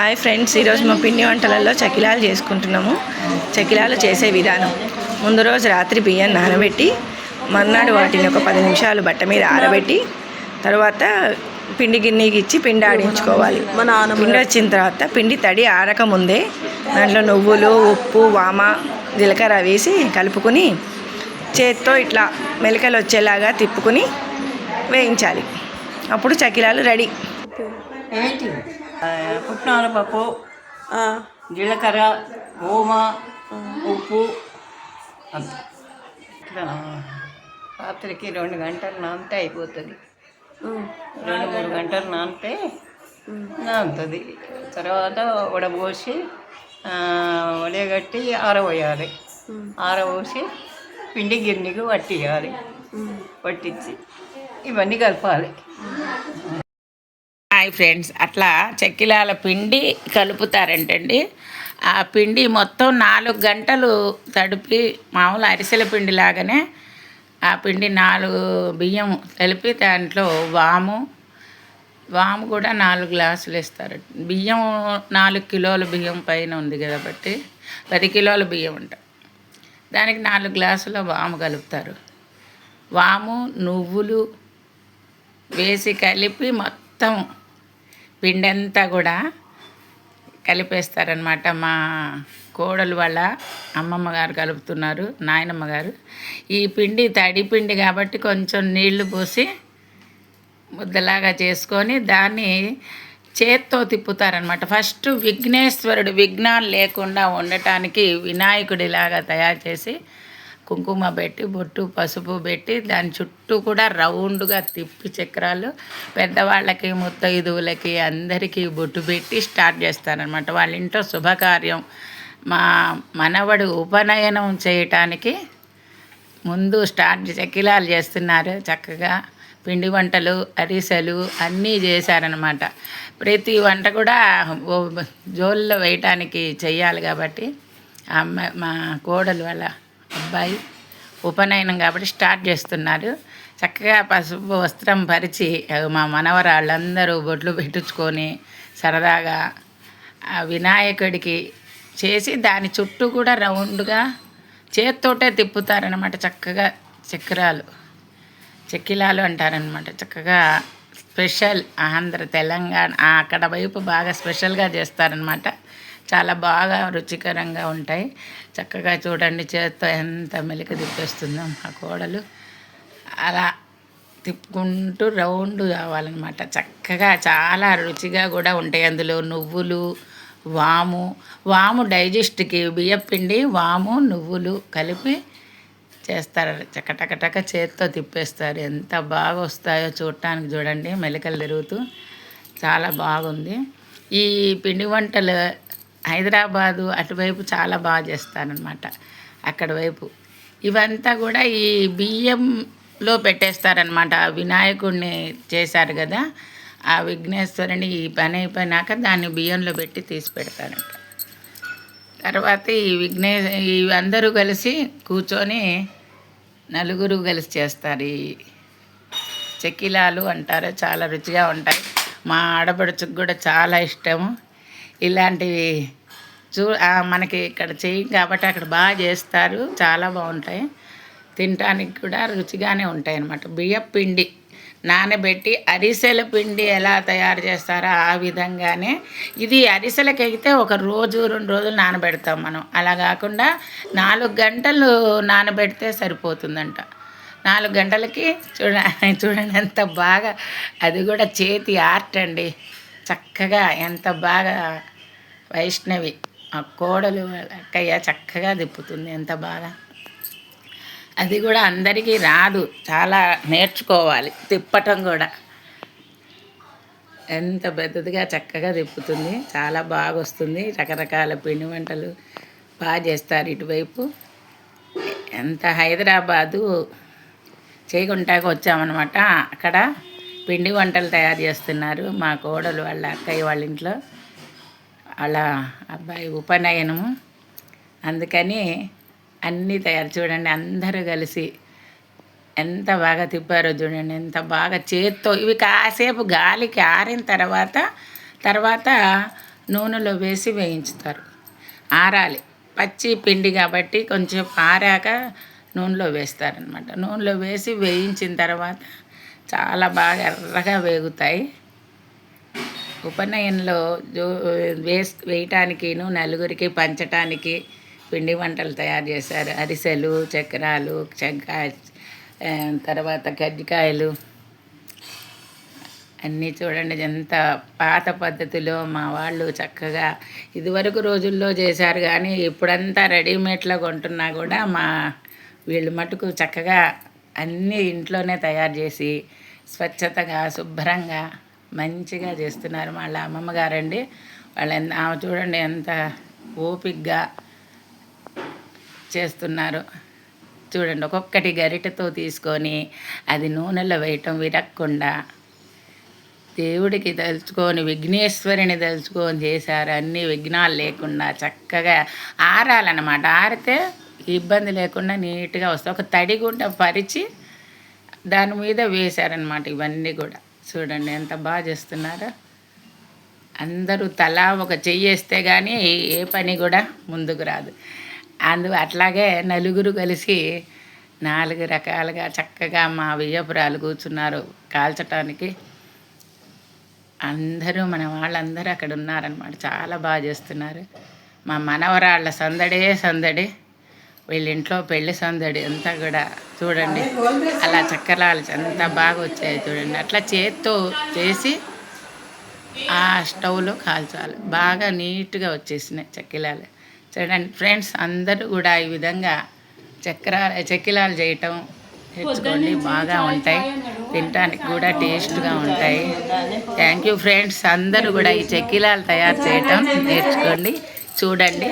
Hi friends, ఈరోజు మా పిండి వంటలలో చకిలాలు చేసుకుంటున్నాము. చకిలాలు చేసే విధానం: ముందు రోజు రాత్రి బియ్యం నానబెట్టి మర్నాడు వాటిని ఒక 10 నిమిషాలు బట్ట మీద ఆరబెట్టి తర్వాత పిండి గిన్నెకి ఇచ్చి పిండి ఆడించుకోవాలి. పిండి వచ్చిన తర్వాత పిండి తడి ఆరక ముందే దాంట్లో నువ్వులు, ఉప్పు, వామ, జీలకర్ర వేసి కలుపుకొని చేత్తో ఇట్లా మెలకలు వచ్చేలాగా తిప్పుకొని వేయించాలి. అప్పుడు చకిలాలు రెడీ. ఏంటి పుట్నాల పప్పు, జీలకర్ర, ఓమ, ఉప్పు రాత్రికి 2 గంటలు నానితే అయిపోతుంది. 2-3 గంటలు నానితే నానుతుంది. తర్వాత వడబోసి వడగట్టి ఆరబోయాలి. ఆరబోసి పిండి గిన్నెకి పట్టియాలి. పట్టించి ఇవన్నీ కలపాలి. హాయ్ ఫ్రెండ్స్, అట్లా చెక్కిలాల పిండి కలుపుతారంటండి. ఆ పిండి మొత్తం 4 గంటలు తడిపి మామూలు అరిసెల పిండి లాగానే ఆ పిండి 4 బియ్యం కలిపి దాంట్లో వాము కూడా 4 గ్లాసులు వేస్తారు. బియ్యం 4 కిలోల బియ్యం పైన ఉంది కాబట్టి 10 కిలోల బియ్యం ఉంటాయి. దానికి 4 గ్లాసుల వాము కలుపుతారు. వాము, నువ్వులు వేసి కలిపి మొత్తం పిండి అంతా కూడా కలిపేస్తారనమాట. మా కోడలు వాళ్ళ అమ్మమ్మ గారు కలుపుతున్నారు, నాయనమ్మ గారు. ఈ పిండి తడి పిండి కాబట్టి కొంచెం నీళ్లు పోసి ముద్దలాగా చేసుకొని దాన్ని చేత్తో తిప్పుతారనమాట. ఫస్ట్ విఘ్నేశ్వరుడు విఘ్నాలు లేకుండా ఉండటానికి వినాయకుడిలాగా తయారు చేసి కుంకుమ పెట్టి బొట్టు పసుపు పెట్టి దాని చుట్టూ కూడా రౌండ్గా తిప్పి చక్రాలు పెద్దవాళ్ళకి, ముత్తైదువులకి అందరికీ బొట్టు పెట్టి స్టార్ట్ చేస్తారనమాట. వాళ్ళ ఇంట్లో శుభకార్యం, మా మనవడు ఉపనయనం చేయటానికి ముందు చకిలాలు చేస్తున్నారు. చక్కగా పిండి వంటలు, అరిసెలు అన్నీ చేశారనమాట. ప్రతి వంట కూడా జోల్లో వేయటానికి చెయ్యాలి కాబట్టి మా కోడలు వాళ్ళ అబ్బాయి ఉపనయనం కాబట్టి స్టార్ట్ చేస్తున్నారు. చక్కగా పసుపు వస్త్రం పరిచి మా మనవరాళ్ళందరూ బొట్లు పెట్టించుకొని సరదాగా ఆ వినాయకుడికి చేసి దాని చుట్టూ కూడా రౌండ్గా చేత్తోటే తిప్పుతారనమాట. చక్కగా చెక్కిలాలు అంటారనమాట. చక్కగా స్పెషల్ తెలంగాణ అక్కడ వైపు బాగా స్పెషల్గా చేస్తారనమాట. చాలా బాగా రుచికరంగా ఉంటాయి. చక్కగా చూడండి, చేత్తో ఎంత మెలిక తిప్పేస్తుందో మా కోడలు. అలా తిప్పుకుంటూ రౌండ్ కావాలన్నమాట. చక్కగా చాలా రుచిగా కూడా ఉంటాయి. అందులో నువ్వులు, వాము డైజెస్ట్కి బియ్యపిండి, వాము, నువ్వులు కలిపి చేస్తారు. చక్కటకటక చేత్తో తిప్పేస్తారు. ఎంత బాగా వస్తాయో చూడటానికి చూడండి, మెలికలు తిరుగుతూ చాలా బాగుంది. ఈ పిండి వంటలు హైదరాబాదు అటువైపు చాలా బాగా చేస్తారనమాట. అక్కడ వైపు ఇవంతా కూడా ఈ బియ్యంలో పెట్టేస్తారనమాట. వినాయకుడిని చేశారు కదా, ఆ విఘ్నేశ్వరుని ఈ పని అయిపోయినాక దాన్ని బియ్యంలో పెట్టి తీసి పెడతారంట. తర్వాత ఈ అందరూ కలిసి కూర్చొని నలుగురు కలిసి చేస్తారు. ఈ చెక్కిలాలు అంటారు, చాలా రుచిగా ఉంటాయి. మా ఆడపడుచుకు కూడా చాలా ఇష్టము ఇలాంటివి. మనకి ఇక్కడ చేయం కాబట్టి అక్కడ బాగా చేస్తారు, చాలా బాగుంటాయి. తినటానికి కూడా రుచిగానే ఉంటాయి అన్నమాట. బియ్యం పిండి నానబెట్టి అరిసెల పిండి ఎలా తయారు చేస్తారో ఆ విధంగానే ఇది అరిసెలకైతే 1 రోజు 2 రోజులు నానబెడతాం మనం. అలా కాకుండా 4 గంటలు నానబెడితే సరిపోతుందంట. 4 గంటలకి చూడండి ఎంత బాగా, అది కూడా చేతి ఆర్ట్ అండి. చక్కగా ఎంత బాగా వైష్ణవి ఆ కోడలు అక్కయ్య చక్కగా తిప్పుతుంది, ఎంత బాగా. అది కూడా అందరికీ రాదు, చాలా నేర్చుకోవాలి తిప్పటం కూడా. ఎంత పెద్దదిగా చక్కగా తిప్పుతుంది, చాలా బాగా వస్తుంది. రకరకాల పిండి వంటలు బాగా చేస్తారు ఇటువైపు. ఎంత హైదరాబాదు చేయకుంటాక వచ్చామన్నమాట. అక్కడ పిండి వంటలు తయారు చేస్తున్నారు మా కోడలు వాళ్ళ అక్కయ్య వాళ్ళ ఇంట్లో. వాళ్ళ అబ్బాయి ఉపనయనము, అందుకని అన్నీ తయారు. చూడండి అందరూ కలిసి ఎంత బాగా తిప్పారో చూడండి, ఎంత బాగా చేత్తో. ఇవి కాసేపు గాలికి ఆరిన తర్వాత నూనెలో వేసి వేయించుతారు. ఆరాలి, పచ్చి పిండి కాబట్టి కొంచెం ఆరాక నూనెలో వేస్తారనమాట. నూనెలో వేసి వేయించిన తర్వాత చాలా బాగా ఎర్రగా వేగుతాయి. ఉపనయనంలో వేయటానికిను నలుగురికి పంచటానికి పిండి వంటలు తయారు చేశారు. అరిసెలు, చక్రాలు, తర్వాత కజ్జికాయలు అన్నీ చూడండి ఎంత పాత పద్ధతిలో మా వాళ్ళు చక్కగా ఇదివరకు రోజుల్లో చేశారు. కానీ ఇప్పుడంతా రెడీమేడ్లో కొంటున్నా కూడా వీళ్ళు మటుకు చక్కగా అన్నీ ఇంట్లోనే తయారు చేసి స్వచ్ఛతగా శుభ్రంగా మంచిగా చేస్తున్నారు. వాళ్ళ అమ్మమ్మ గారండి, ఆమె చూడండి ఎంత ఓపికగా చేస్తున్నారు. చూడండి, ఒక్కొక్కటి గరిటెతో తీసుకొని అది నూనెలో వేయటం విరక్కుండా దేవుడికి తలుచుకొని విఘ్నేశ్వరిని తలుచుకొని చేశారు. అన్ని విఘ్నాలు లేకుండా చక్కగా ఆరాలన్నమాట. ఆరితే ఇబ్బంది లేకుండా నీట్గా వస్తాయి. ఒక తడిగుడ్డ పరిచి దాని మీద వేశారనమాట. ఇవన్నీ కూడా చూడండి ఎంత బాగా చేస్తున్నారో. అందరూ తలా ఒక చెయ్యి వేస్తే కానీ ఏ పని కూడా ముందుకు రాదు. అట్లాగే నలుగురు కలిసి 4 రకాలుగా చక్కగా మా వియ్యపురాలు కూర్చున్నారు కాల్చటానికి. అందరూ మన వాళ్ళందరూ అక్కడ ఉన్నారనమాట. చాలా బాగా చేస్తున్నారు. మా మనవరాళ్ళ సందడి, వీళ్ళ ఇంట్లో పెళ్లి సందడి అంతా కూడా చూడండి. అలా చక్రాలు ఎంత బాగా వచ్చాయి చూడండి. అట్లా చేత్తో చేసి ఆ స్టవ్లో కాల్చాలి. బాగా నీట్గా వచ్చేసినాయి చక్కిలాలు. చూడండి ఫ్రెండ్స్, అందరూ కూడా ఈ విధంగా చక్కిలాలు చేయటం నేర్చుకోండి. బాగా ఉంటాయి, తినడానికి కూడా టేస్ట్గా ఉంటాయి. Thank you friends. అందరూ కూడా ఈ చక్కిలాలు తయారు చేయటం నేర్చుకోండి. చూడండి.